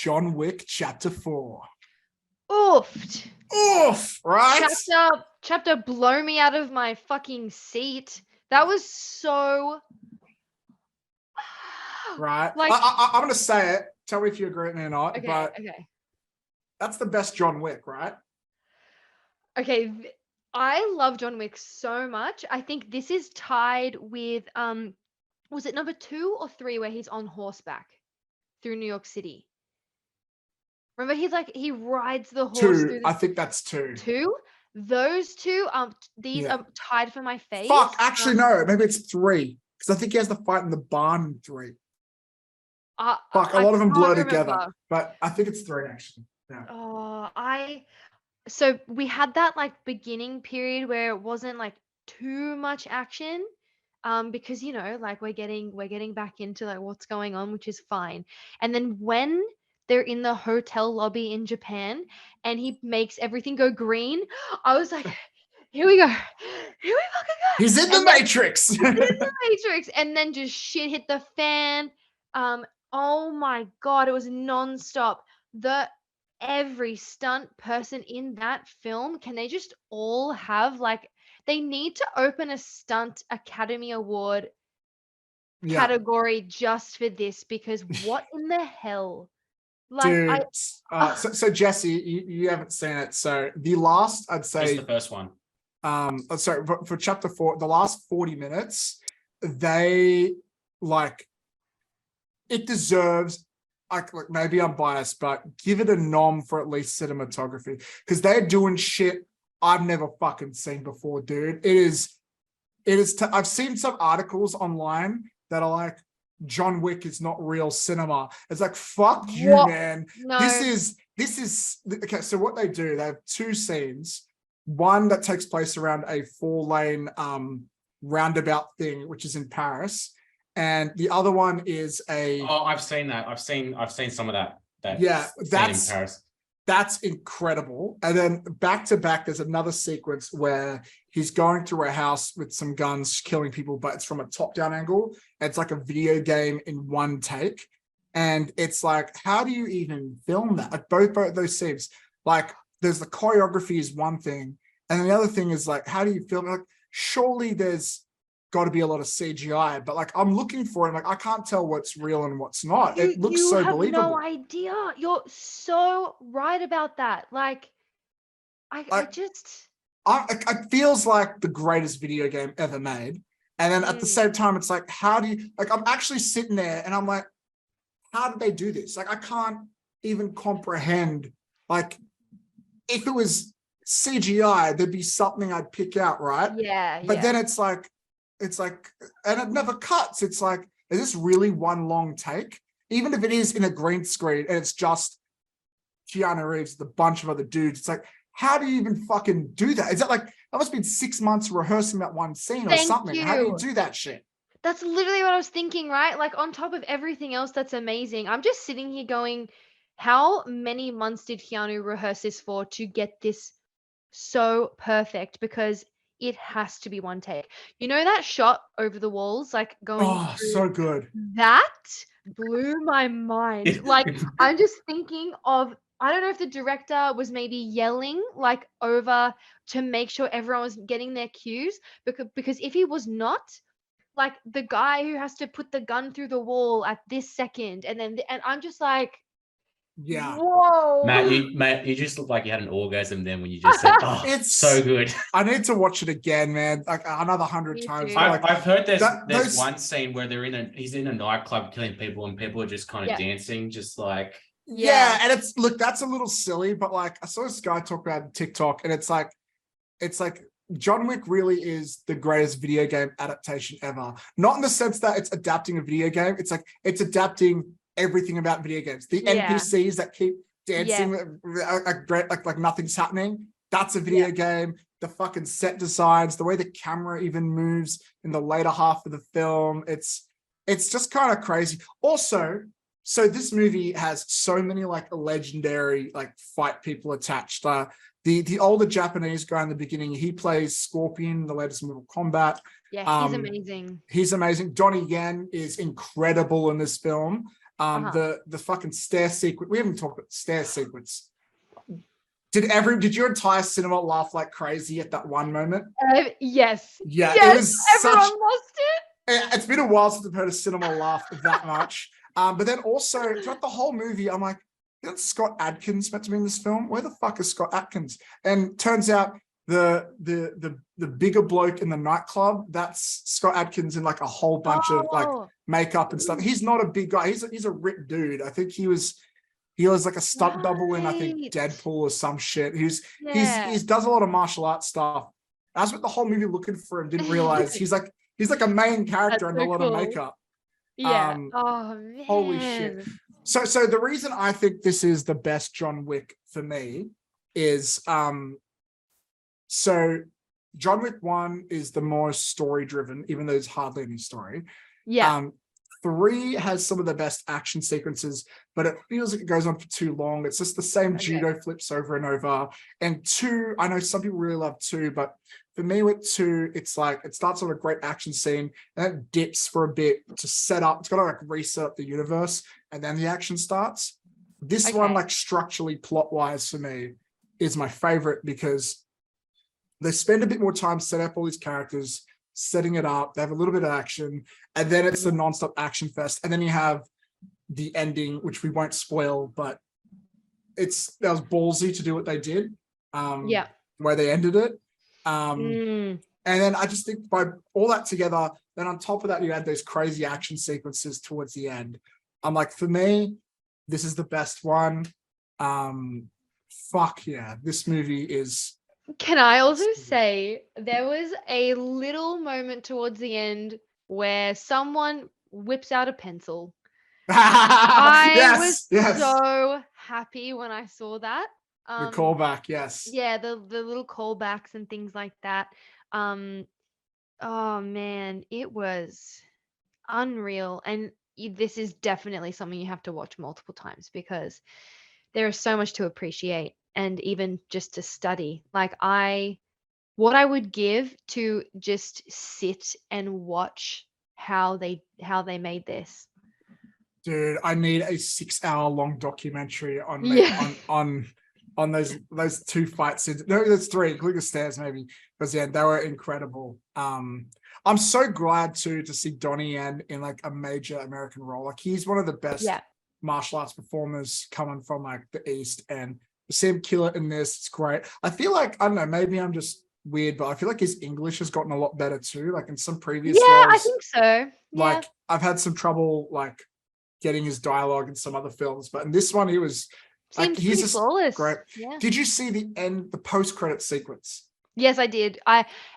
John Wick Chapter 4. Oofed. Oof, right? Chapter blow me out of my fucking seat. That was so... Right. Like, I'm going to say it. Tell me if you agree with me or not. okay, but okay. that's the best John Wick, right? Okay, I love John Wick so much. I think this is tied with was it number 2 or 3 where he's on horseback through New York City? Remember he rides the horse 2. through I the think that's 2. 2? Those two these Yeah. are tied for my face. Fuck, actually no, maybe it's 3 because I think he has the fight in the barn in 3. Fuck, a lot of them blur together, but I think it's 3 actually. Yeah. Oh, so we had that like beginning period where it wasn't like too much action, because like we're getting back into like what's going on, which is fine. And then when they're in the hotel lobby in Japan and he makes everything go green, I was like, here we go, here we fucking go. He's in the Matrix. He's in the Matrix, and then just shit hit the fan. Oh my god, it was nonstop. Every stunt person in that film, can they just all have like, they need to open a stunt Academy Award category just for this, because what in the hell? Like, dude, so Jesse, you haven't seen it. So the last, I'd say, just the first one. Sorry, for chapter 4, the last 40 minutes, they like, it deserves, like maybe I'm biased, but give it a nom for at least cinematography, because they're doing shit I've never fucking seen before, dude. It is. I've seen some articles online that are like, John Wick is not real cinema. It's like, fuck you, man. No. This is okay. So what they do, they have 2 scenes. One that takes place around a 4-lane roundabout thing, which is in Paris. And the other one is I've seen that. I've seen some of that. Yeah, that's in Paris. That's incredible. And then back to back, there's another sequence where he's going through a house with some guns killing people, but it's from a top-down angle. It's like a video game in one take. And it's like, how do you even film that? Like both those scenes, like there's the choreography is one thing. And then the other thing is like, how do you film it? Like, surely there's got to be a lot of CGI, but like I'm looking for it, like I can't tell what's real and what's not. It looks so believable. You have no idea. You're so right about that. Like, it feels like the greatest video game ever made. And then at the same time, it's like, how do you, like, I'm actually sitting there and I'm like, how did they do this? Like, I can't even comprehend. Like, if it was CGI, there'd be something I'd pick out, right? Yeah. But then it's like, and it never cuts. It's like, is this really one long take? Even if it is in a green screen and it's just Keanu Reeves with a bunch of other dudes, it's like, how do you even fucking do that? Is that like, that must have been 6 months rehearsing that one scene or something. How do you do that shit? That's literally what I was thinking, right? Like on top of everything else that's amazing, I'm just sitting here going, how many months did Keanu rehearse this for to get this so perfect? Because it has to be one take. You know that shot over the walls, like going through, so good. That blew my mind. Like, I'm just thinking of, I don't know if the director was maybe yelling like over to make sure everyone was getting their cues, because if he was not, like the guy who has to put the gun through the wall at this second, and I'm just like, yeah. Whoa. Matt, you just look like you had an orgasm then when you just said, "Oh, it's so good." I need to watch it again, man. Like another 100 times. I've heard there's one scene where he's in a nightclub killing people, and people are just kind of dancing, just like. Yeah, and that's a little silly, but like I saw this guy talk about TikTok, and it's like John Wick really is the greatest video game adaptation ever. Not in the sense that it's adapting a video game. It's like it's adapting everything about video games. The NPCs that keep dancing like nothing's happening. That's a video game. The fucking set designs, the way the camera even moves in the later half of the film. It's just kind of crazy. Also, so this movie has so many like legendary like fight people attached. The older Japanese guy in the beginning, he plays Scorpion in the latest Mortal Kombat. Yeah, he's amazing. He's amazing. Donnie Yen is incredible in this film. The fucking stair sequence. We haven't talked about the stair sequence. Did your entire cinema laugh like crazy at that one moment? Yes. Yeah, yes, it was everyone lost it. It's been a while since I've heard a cinema laugh that much. But then also throughout the whole movie, I'm like, isn't Scott Adkins meant to be in this film? Where the fuck is Scott Adkins? And turns out the bigger bloke in the nightclub, that's Scott Adkins in like a whole bunch of like makeup and stuff. He's not a big guy. He's a ripped dude. I think he was like a stunt double in I think Deadpool or some shit. He's does a lot of martial arts stuff. I spent the whole movie looking for him, didn't realize he's like a main character in a lot of makeup. Yeah. Oh man. Holy shit. So the reason I think this is the best John Wick for me is so John Wick 1 is the more story driven, even though there's hardly any story. Yeah. 3 has some of the best action sequences, but it feels like it goes on for too long. It's just the same judo flips over and over. And 2, I know some people really love 2, but for me with 2, it's like it starts on a great action scene and it dips for a bit to set up. It's got to like reset up the universe and then the action starts. This one, like structurally, plot-wise for me, is my favorite because they spend a bit more time setting up all these characters, setting it up. They have a little bit of action, and then it's the non-stop action fest. And then you have the ending, which we won't spoil, but that was ballsy to do what they did. The way they ended it. And then I just think by all that together, then on top of that, you had those crazy action sequences towards the end. I'm like, for me, this is the best one. Fuck yeah, this movie is. Can I also say there was a little moment towards the end where someone whips out a pencil. I was so happy when I saw that. The callback, yes. Yeah, the little callbacks and things like that. Oh man, it was unreal. And this is definitely something you have to watch multiple times because there is so much to appreciate. And even just to study, like what I would give to just sit and watch how they made this. Dude, I need a 6-hour-long documentary on those 2 fight scenes. No, there's 3, including the stairs maybe. Because yeah, they were incredible. I'm so glad to see Donnie Yen in like a major American role. Like he's one of the best martial arts performers coming from like the East, and see him kill it in this. It's great. I feel like, I don't know, maybe I'm just weird, but I feel like his English has gotten a lot better too. Like in some previous roles, I think so. Like I've had some trouble like getting his dialogue in some other films, but in this one he was like, he's just flawless. Great. Yeah. Did you see the post-credit sequence? Yes, I did.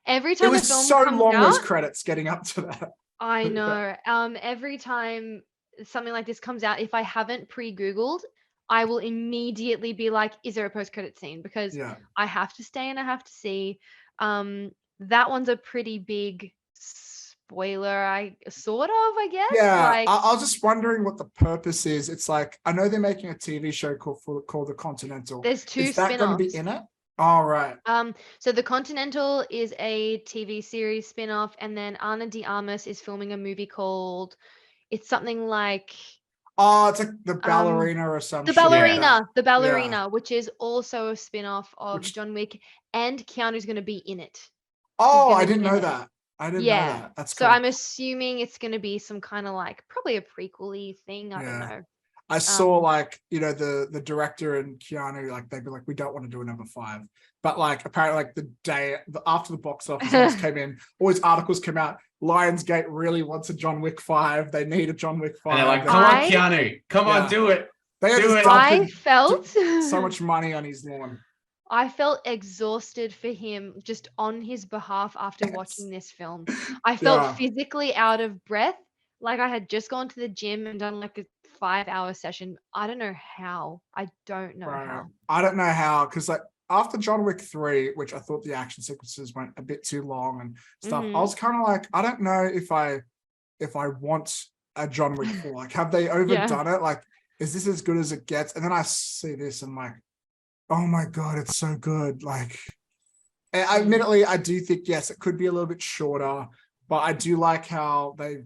Every time it was the film so comes long out, those credits getting up to that. I know. Every time something like this comes out, if I haven't pre-Googled, I will immediately be like, is there a post-credit scene? Because I have to stay and I have to see. That one's a pretty big spoiler, I guess. Yeah, like, I was just wondering what the purpose is. It's like, I know they're making a TV show called The Continental. There's 2 Is that spin-offs. going to be in it? All right. So The Continental is a TV series spin-off, and then Ana de Armas is filming a movie called, it's something like... Oh, it's like The Ballerina or something. The Ballerina, which is also a spin-off of John Wick, and Keanu's going to be in it. Oh, I didn't know that. I didn't know that. That's cool. So I'm assuming it's going to be some kind of like, probably a prequel-y thing. I don't know. I saw like, the director and Keanu, like they'd be like, we don't want to do a number 5. But like apparently like the day after the box office numbers came in, all these articles came out. Lionsgate really wants a John Wick 5. They need a John Wick 5. And they're like, come on, Keanu, come on, do it. I felt so much money on his lawn. I felt exhausted for him just on his behalf after watching this film. I felt physically out of breath, like I had just gone to the gym and done like a 5-hour session. I don't know how. I don't know how, because like after John Wick 3, which I thought the action sequences went a bit too long and stuff, I was kind of like, I don't know if I want a John Wick 4. Like, have they overdone it? Like, is this as good as it gets? And then I see this and I'm like, oh my God, it's so good. Like, admittedly, I do think, yes, it could be a little bit shorter, but I do like how they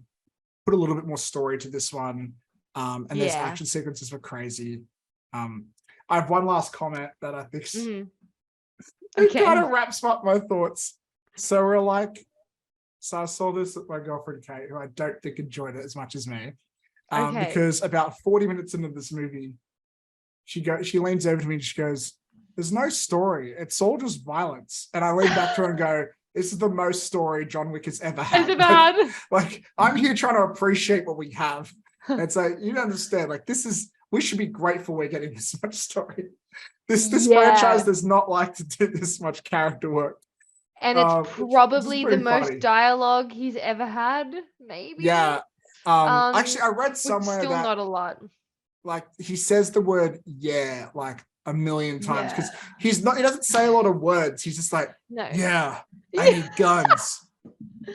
put a little bit more story to this one. And those action sequences were crazy. I have one last comment that I think it kind of wraps up my thoughts. So I saw this with my girlfriend Kate, who I don't think enjoyed it as much as me. Because about 40 minutes into this movie, she leans over to me and she goes, "There's no story. It's all just violence." And I lean back to her and go, "This is the most story John Wick has ever had." Like, I'm here trying to appreciate what we have. And so you don't understand. Like, we should be grateful we're getting this much story. This franchise does not like to do this much character work. And it's probably the most dialogue he's ever had, maybe. Yeah. Actually, I read somewhere still that not a lot. Like, he says the word "yeah" like a million times because he doesn't say a lot of words. He's just like, "Yeah, I need guns.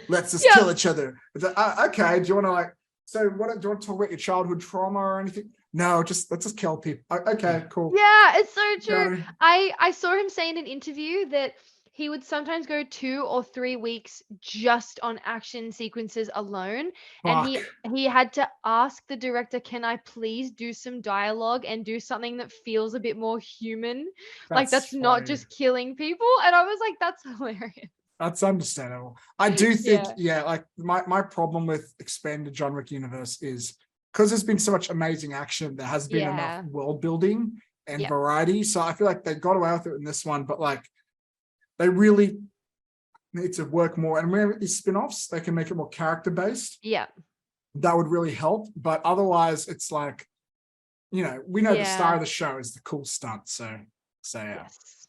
Let's just kill each other." It's like, okay, do you want to do you want to talk about your childhood trauma or anything? No, let's just kill people. Okay, cool. Yeah, it's so true. I saw him say in an interview that he would sometimes go 2 or 3 weeks just on action sequences alone. And he had to ask the director, "Can I please do some dialogue and do something that feels a bit more human? That's not just killing people." And I was like, that's hilarious. That's understandable. I do think, like my problem with expanded John Wick universe is because there's been so much amazing action, there has been enough world building and variety. So I feel like they got away with it in this one, but like they really need to work more. And whenever these spin-offs, they can make it more character based. Yeah. That would really help. But otherwise, it's like, we know the star of the show is the cool stunt. So yeah. Yes.